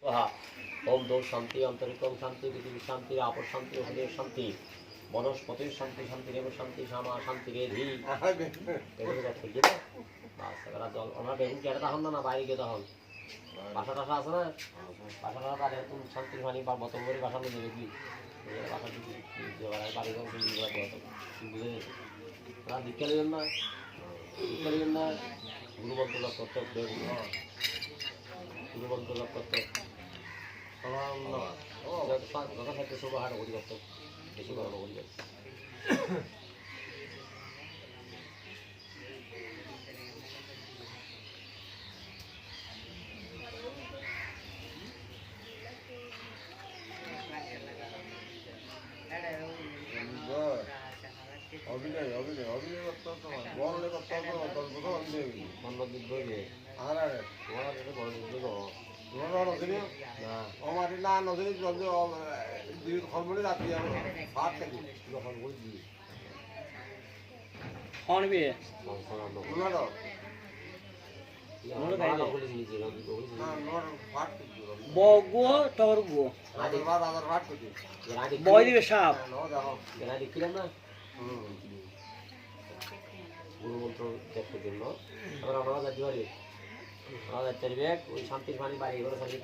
ओम दो शांति अंतरिकम शांति पृथ्वी शांति आप शांति हृदय शांति বনস্পতির শান্তি শান্তি রেব শান্তি শ্যামা শান্তি রে ধি এগুলো কাজ করছি না বাস এবার জল আমরা বেগুন কেটে তখন না বাইরে গিয়ে তখন বাসা টাসা আছে না বাসা টাসা তাহলে তুমি শান্তির পানি বা বোতল করে বাসা নিয়ে দেবে কি বাসা বাড়ি গেলে বুঝে ওরা দীক্ষা নেবেন না গুরুমন্ত্র লাভ করতে বেগুন গুরুমন্ত্র লাভ করতে কথা থাকতে সব হাট করি করতে বেশি গরম করি যাচ্ছে অভিনয় অভিনয় অভিনয় করতে হবে বড় করতে হবে অন্তর্গত অভিনয় মন্ডল দিক ধরে আর তোমার বড় দিক ধরে তোমার নজরে না আমার না নজরে জলদি দুই খবরে রাখি আমি ভাত খাই যখন বলছি অনবে ওনার না নোর ভাত বগো টরগো আদি বাদ আদার ভাত খাই বয় দিবে সাপ নো দেখো এরা দেখছিলাম না গুরুমন্ত্র দেখতে জন্য আমরা যাচ্ছি বাড়ি আমরা যাচ্ছি ওই শান্তির পানি বাড়ি করে শান্তি